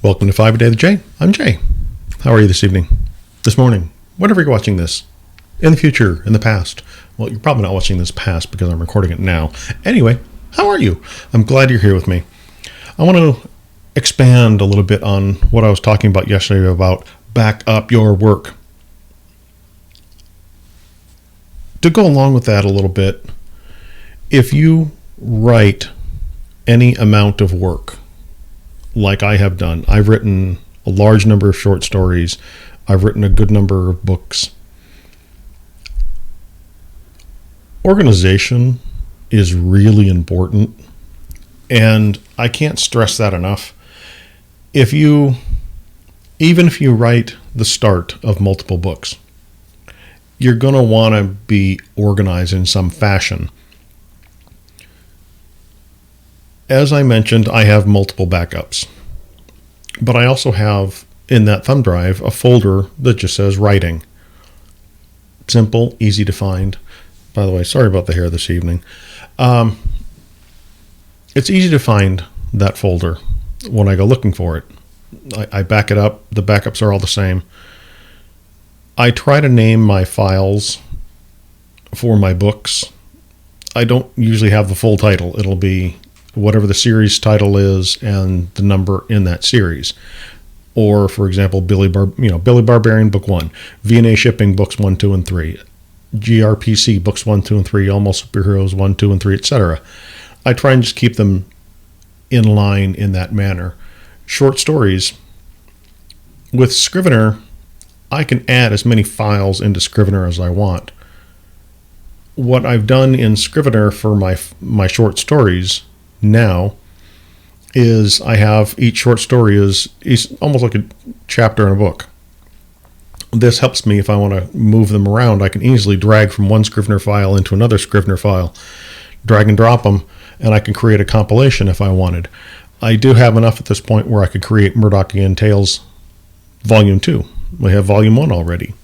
Welcome to 5 A Day with Jay. I'm Jay. How are you this evening? This morning? Whenever you're watching this. In the future? In the past? Well, you're probably not watching this past because I'm recording it now. Anyway, how are you? I'm glad you're here with me. I want to expand a little bit on what I was talking about yesterday about back up your work. To go along with that a little bit, if you write any amount of work, like I have done, I've written a large number of short stories, I've written a good number of books. Organization is really important, and I can't stress that enough. Even if you write the start of multiple books, you're going to want to be organized in some fashion. As I mentioned, I have multiple backups, but I also have in that thumb drive a folder that just says writing. Simple, easy to find. By the way, sorry about the hair this evening. It's easy to find that folder when I go looking for it. I back it up. The backups are all the same. I try to name my files for my books. I don't usually have the full title. It'll be whatever the series title is and the number in that series. Or, for example, Billy Barbarian Book 1, V&A Shipping Books 1, 2, and 3, GRPC Books 1, 2, and 3, Almost Superheroes 1, 2, and 3, etc. I try and just keep them in line in that manner. Short stories. With Scrivener, I can add as many files into Scrivener as I want. What I've done in Scrivener for my short stories now is I have each short story is almost like a chapter in a book. This helps me if I want to move them around. I can easily drag from one Scrivener file into another Scrivener file, drag and drop them, and I can create a compilation if I wanted. I do have enough at this point where I could create Murdochian Tales Volume 2. We have Volume 1 already.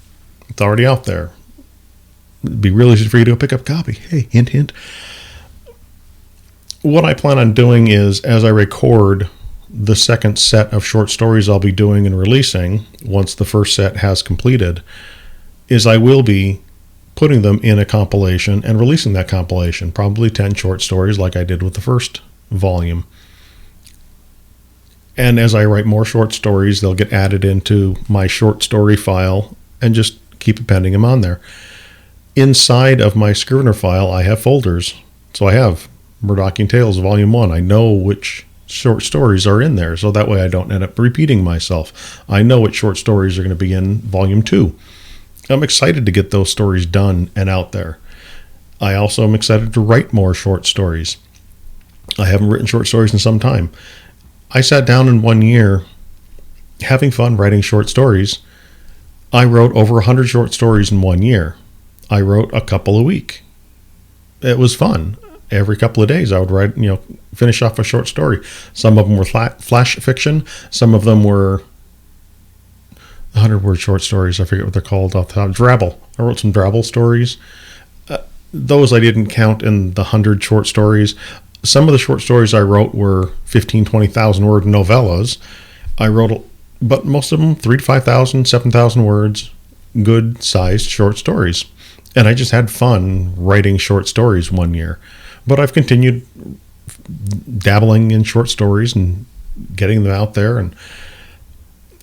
It's already out there. It'd be really easy for you to pick up a copy. Hey, hint, hint. What I plan on doing is, as I record the second set of short stories I'll be doing and releasing, once the first set has completed, is I will be putting them in a compilation and releasing that compilation, probably 10 short stories like I did with the first volume. And as I write more short stories, they'll get added into my short story file and just keep appending them on there. Inside of my Scrivener file, I have folders. So I have Murdochian Tales Volume 1. I know which short stories are in there, so that way I don't end up repeating myself. I know which short stories are going to be in Volume 2. I'm excited to get those stories done and out there. I also am excited to write more short stories. I haven't written short stories in some time. I sat down in 1 year having fun writing short stories. I wrote over 100 short stories in 1 year. I wrote a couple a week. It was fun. Every couple of days I would write, finish off a short story. Some of them were flash fiction. Some of them were 100-word short stories. I forget what they're called off the top. Drabble. I wrote some Drabble stories. Those I didn't count in the 100 short stories. Some of the short stories I wrote were 15, 20,000 word novellas. But most of them 3,000 to 5,000, 7,000 words, good sized short stories. And I just had fun writing short stories 1 year. But I've continued dabbling in short stories and getting them out there. And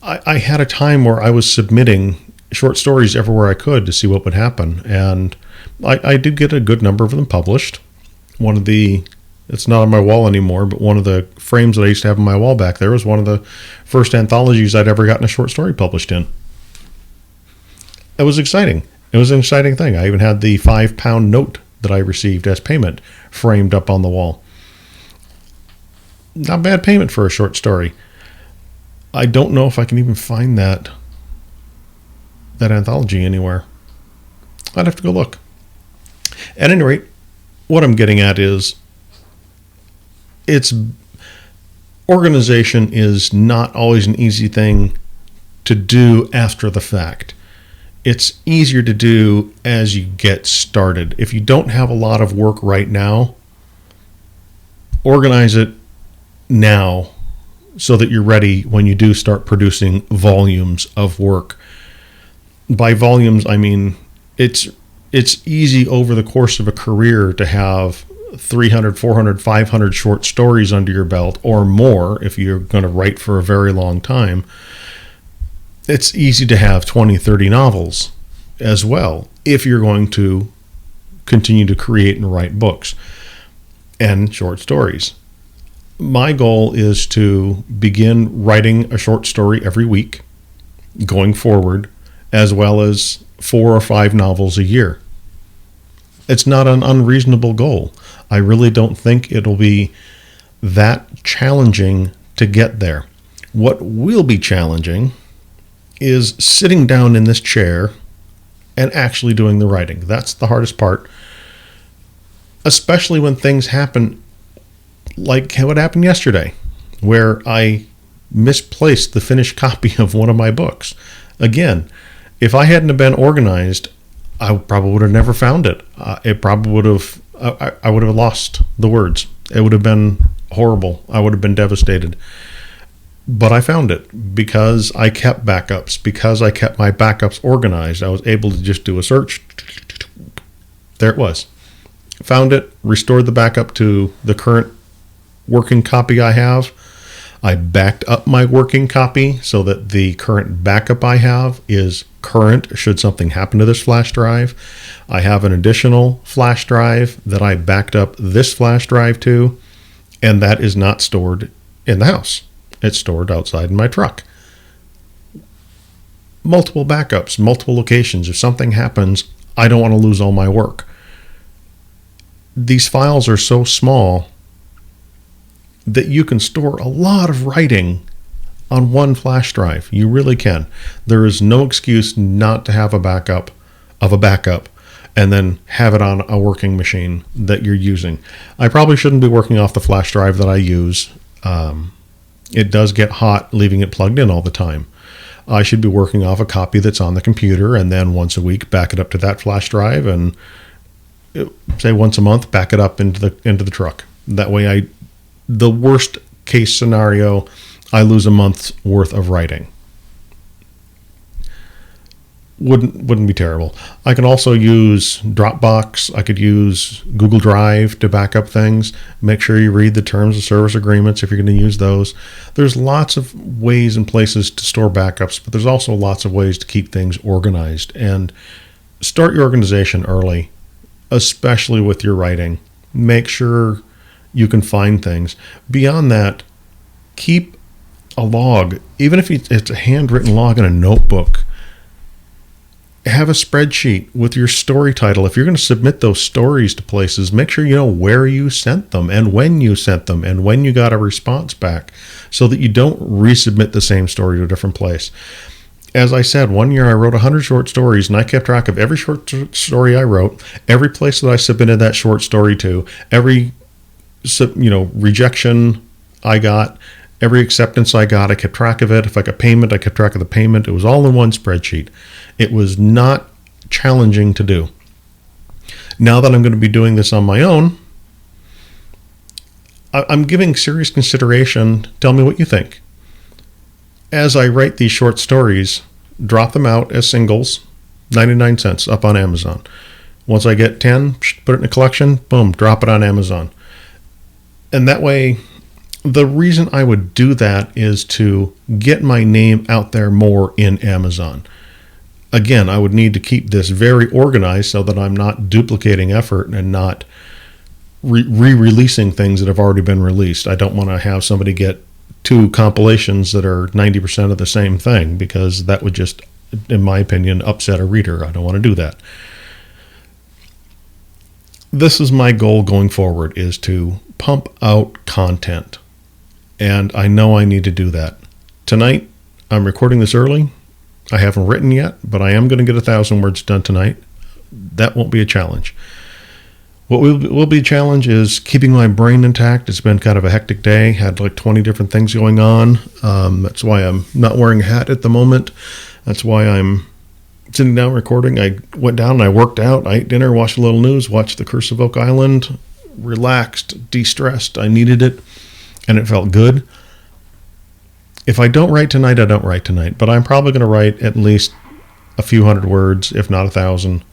I had a time where I was submitting short stories everywhere I could to see what would happen. And I did get a good number of them published. It's not on my wall anymore, but one of the frames that I used to have on my wall back there was one of the first anthologies I'd ever gotten a short story published in. It was exciting. It was an exciting thing. I even had the £5 note that I received as payment framed up on the wall. Not bad payment for a short story. I don't know if I can even find that anthology anywhere. I'd have to go look. At any rate, what I'm getting at is organization is not always an easy thing to do after the fact. It's easier to do as you get started. If you don't have a lot of work right now, organize it now so that you're ready when you do start producing volumes of work. By volumes, I mean it's easy over the course of a career to have 300, 400, 500 short stories under your belt or more if you're going to write for a very long time. It's easy to have 20, 30 novels as well if you're going to continue to create and write books and short stories. My goal is to begin writing a short story every week going forward, as well as 4 or 5 novels a year. It's not an unreasonable goal. I really don't think it'll be that challenging to get there. What will be challenging is sitting down in this chair and actually doing the writing. That's the hardest part, especially when things happen like what happened yesterday, where I misplaced the finished copy of one of my books. Again, if I hadn't have been organized, I probably would have never found it. It probably would have, I would have lost the words. It would have been horrible. I would have been devastated. But I found it because I kept backups, because I kept my backups organized. I was able to just do a search. There it was. Found it, restored the backup to the current working copy I have. I backed up my working copy so that the current backup I have is current should something happen to this flash drive. I have an additional flash drive that I backed up this flash drive to, and that is not stored in the house. It's stored outside in my truck. Multiple backups, multiple locations. If something happens, I don't want to lose all my work. These files are so small that you can store a lot of writing on one flash drive. You really can. There is no excuse not to have a backup of a backup and then have it on a working machine that you're using. I probably shouldn't be working off the flash drive that I use. It does get hot leaving it plugged in all the time. I should be working off a copy that's on the computer, and then once a week back it up to that flash drive, and say once a month back it up into the truck. That way the worst case scenario, I lose a month's worth of writing. Wouldn't be terrible. I can also use Dropbox. I could use Google Drive to back up things. Make sure you read the terms of service agreements if you're going to use those. There's lots of ways and places to store backups, but there's also lots of ways to keep things organized. And start your organization early, especially with your writing. Make sure you can find things. Beyond that, keep a log. Even if it's a handwritten log in a notebook, have a spreadsheet with your story title. If you're going to submit those stories to places, make sure you know where you sent them and when you sent them and when you got a response back, so that you don't resubmit the same story to a different place. As I said, one year I wrote 100 short stories, and I kept track of every short story I wrote, every place that I submitted that short story to, every rejection I got, every acceptance I got. I kept track of it. If I got payment, I kept track of the payment. It was all in one spreadsheet. It was not challenging to do. Now that I'm going to be doing this on my own, I'm giving serious consideration. Tell me what you think. As I write these short stories, drop them out as singles, 99 cents up on Amazon. Once I get 10, put it in a collection, boom, drop it on Amazon. And that way, the reason I would do that is to get my name out there more in Amazon. Again, I would need to keep this very organized so that I'm not duplicating effort and not re-releasing things that have already been released. I don't want to have somebody get 2 compilations that are 90% of the same thing, because that would just, in my opinion, upset a reader. I don't want to do that. This is my goal going forward, is to pump out content. And I know I need to do that. Tonight, I'm recording this early. I haven't written yet, but I am going to get 1,000 words done tonight. That won't be a challenge. What will be a challenge is keeping my brain intact. It's been kind of a hectic day. Had like 20 different things going on. That's why I'm not wearing a hat at the moment. That's why I'm sitting down recording. I went down and I worked out. I ate dinner, watched a little news, watched The Curse of Oak Island, relaxed, de-stressed. I needed it, and it felt good. If I don't write tonight, I don't write tonight. But I'm probably going to write at least a few hundred words, if not 1,000.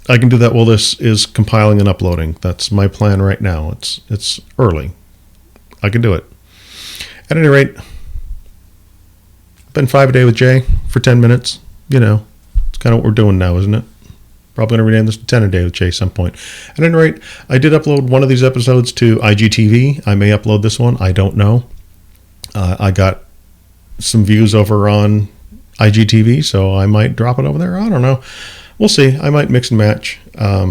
I can do that while this is compiling and uploading. That's my plan right now. It's early. I can do it. At any rate, been 5 a day with Jay for 10 minutes. You know, it's kind of what we're doing now, isn't it? Probably going to rename this to 10 a day with Jay at some point. At any rate, I did upload one of these episodes to IGTV. I may upload this one. I don't know. I got some views over on IGTV, so I might drop it over there. I don't know. We'll see. I might mix and match. For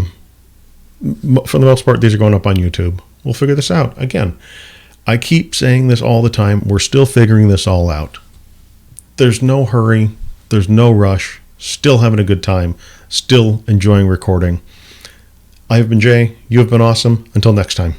the most part, these are going up on YouTube. We'll figure this out. Again, I keep saying this all the time. We're still figuring this all out. There's no hurry. There's no rush. Still having a good time. Still enjoying recording. I have been Jay. You have been awesome. Until next time.